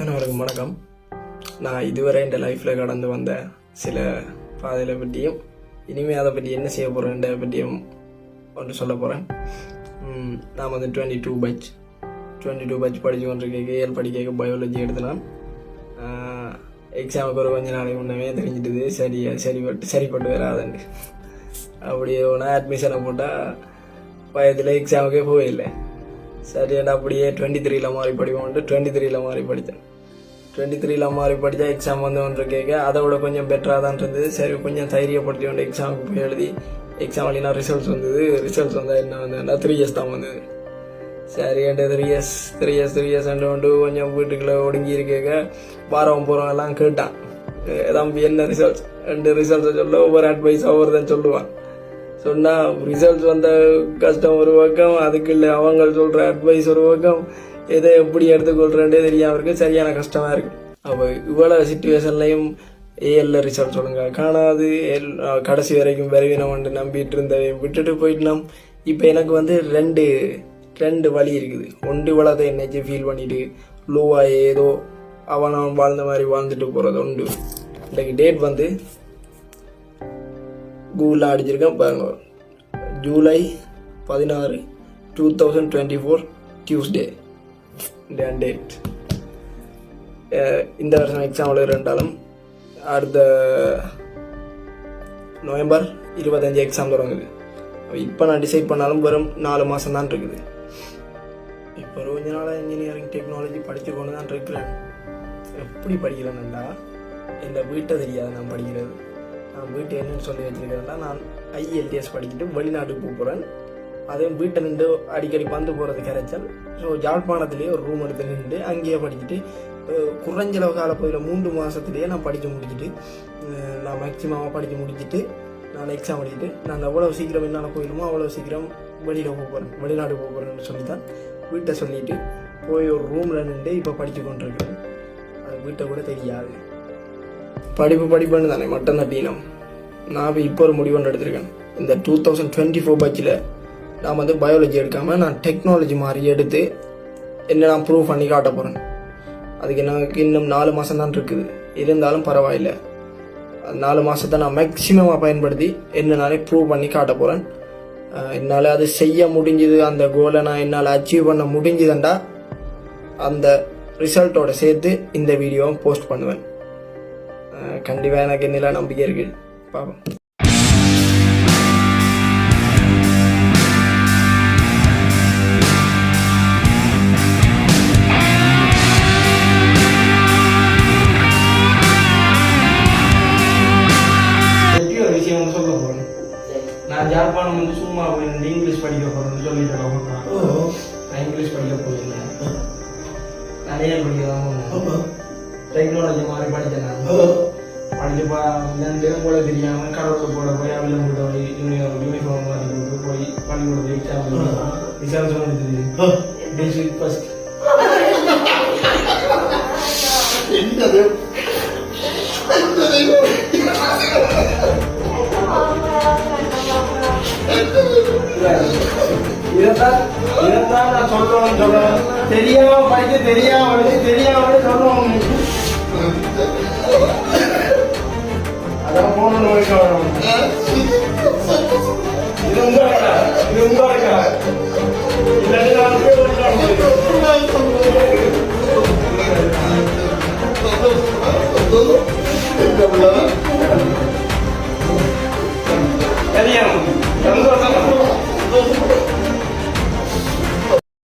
அனைவருக்கும் வணக்கம். நான் இதுவரை இந்த லைஃப்பில் கடந்து வந்த சில பாதையில் பற்றியும் இனிமேல் அதை பற்றி என்ன செய்ய போகிறேன்ற பற்றியும் ஒன்று சொல்ல போகிறேன். நான் வந்து 22 பேட்ச் படித்து கொண்டிருக்கேன். கேஎல் படிக்க பயாலஜி எடுத்தினான். எக்ஸாமுக்கு ஒரு கொஞ்ச நாளைக்கு முன்னமே தெரிஞ்சிட்டுது சரிப்பட்டு வராதுண்டு. அப்படியே ஒன்றா அட்மிஷனை போட்டால் பயத்தில் எக்ஸாமுக்கே போயில்லை. சரியாண்டா அப்படியே 23 மாறி படிப்போம்ட்டு 23 மாறி படித்தேன். 23 மாறி படித்தா எக்ஸாம் வந்து ஒன்று கேட்க அதை விட கொஞ்சம் பெட்டராக தான் இருந்தது. சரி கொஞ்சம் தைரியப்படுத்தி கொண்டு எக்ஸாமுக்கு போய் எழுதி எக்ஸாம் எழுதினா ரிசல்ட்ஸ் வந்தது. ரிசல்ட்ஸ் வந்தால் என்ன வந்ததுன்னா 3 இயர்ஸ் தான் வந்தது. சரி என்கிட்ட 3 இயர்ஸ் கொண்டு கொஞ்சம் வீட்டுக்குள்ளே ஒடுங்கி இருக்க வாரம் போகிறோம் எல்லாம் கேட்டான். தம்பி என்ன ரிசல்ட்ஸ் 2 ரிசல்ட்ஸை சொல்ல ஒவ்வொரு அட்வைஸ் ஒவ்வொருதான் சொல்லுவான். சொன்னால் ரிசல்ட்ஸ் வந்த கஷ்டம் ஒரு பக்கம், அதுக்கு இல்லை அவங்க சொல்கிற அட்வைஸ் ஒரு பக்கம், எதை எப்படி எடுத்துக்கொள்கிறேன்டே தெரியாமல் இருக்கு. சரியான கஷ்டமாக இருக்குது. அப்போ இவ்வளோ சிச்சுவேஷன்லையும் ஏஎல்ல ரிசல்ட் சொல்லுங்க காணாது. கடைசி வரைக்கும் விரைவினம் வந்து நம்பிட்டு இருந்ததை விட்டுட்டு போயிட்டோம். இப்போ எனக்கு வந்து ரெண்டு வழி இருக்குது. ஒன்று இவ்வளோதை என்னச்சு ஃபீல் பண்ணிட்டு லோவாக ஏதோ அவன் வாழ்ந்த மாதிரி வாழ்ந்துட்டு போகிறது உண்டு. இன்றைக்கு டேட் வந்து கூகுளில் அடிச்சிருக்கேன் பாருங்க. July 16, 2024 Tuesday date. இந்த வருஷம் எக்ஸாம் எழுதுறாலும் அடுத்த நவம்பர் 25 எக்ஸாம் தொடங்குது. இப்போ நான் டிசைட் பண்ணாலும் வெறும் 4 மாதம் தான் இருக்குது. இப்போ கொஞ்ச நாளாக இன்ஜினியரிங் டெக்னாலஜி படித்து கொண்டு தான் இருக்கிறேன். எப்படி படிக்கிறேன்டா இந்த வீட்டை தெரியாது நான் படிக்கிறது. நான் வீட்டை என்னன்னு சொல்லி வச்சிருக்கிறேன்னா, நான் IELTS படிச்சுட்டு வெளிநாட்டுக்கு போகிறேன். அதுவும் வீட்டை நின்று அடிக்கடி வந்து போகிறது கிடைச்சல். ஸோ யாழ்ப்பாணத்துலேயே ஒரு ரூம் எடுத்து நின்று அங்கேயே படிச்சுட்டு குறைஞ்சளவு காலப்பகுதியில் 3 மாதத்துலேயே நான் படித்து முடிச்சுட்டு நான் மேக்சிமமாக படித்து முடிச்சுட்டு நான் எக்ஸாம் எழுதிட்டு நான் எவ்வளோ சீக்கிரம் என்னால் போயிடுமோ அவ்வளோ சீக்கிரம் வெளிநாடு போகிறேன்னு சொல்லி தான் வீட்டை சொல்லிவிட்டு போய் ஒரு ரூமில் நின்று இப்போ படித்து கொண்டிருக்கிறேன். அது வீட்டை கூட தெரியாது. படிப்புன்னு தானே மட்டும் தட்டினோம். நான் இப்போ ஒரு முடிவு ஒன்று எடுத்திருக்கேன். இந்த 2024 பேட்சில் நான் வந்து பயாலஜி எடுக்காமல் நான் டெக்னாலஜி மாதிரி எடுத்து என்ன நான் ப்ரூவ் பண்ணி காட்ட போகிறேன். அதுக்கு எனக்கு இன்னும் 4 மாதம் தான் இருக்குது. இருந்தாலும் பரவாயில்லை, 4 மாதத்தை நான் மேக்சிமமாக பயன்படுத்தி என்னனாலே ப்ரூவ் பண்ணி காட்ட போகிறேன். என்னால் அது செய்ய முடிஞ்சுது. அந்த கோலை நான் என்னால் அச்சீவ் பண்ண முடிஞ்சுதுண்டா அந்த ரிசல்ட்டோட சேர்த்து இந்த வீடியோவை போஸ்ட் பண்ணுவேன். கண்டிப்பாக எனக்கு என்னெல்லாம் நம்பிக்கை இருக்குது. பார்ப்போம். விஷயம் சொல்ல போகிறேன். நான் ஜாழ்ப்பாணம் வந்து சும்மா போய் இங்கிலீஷ் படிக்க போகிறேன்னு சொல்லிட்டு நான் இங்கிலீஷ் படிக்க போயிருந்தேன். நிறைய படிக்கலாம் டெக்னாலஜி மாதிரி படித்தேன். நான் படிச்சுப்பா 2 தினம் போல தெரியாமல் கடவுள் போட போய் அவில போட்டு போய் யூனிஃபார்ம் மாதிரி போட்டு போய் பள்ளிக்கூடத்து எக்ஸாம் ரிசல்ட்ஸ் வந்துட்டு டிஸ்ட்ரிக்ட் ஃபர்ஸ்ட். இதைத்தான் நான் சொல்றேன். தெரியாம படிச்சு தெரியாம சொல்லுவோம். அதான் போன நோய்க்கு வரணும். இது உங்க இல்ல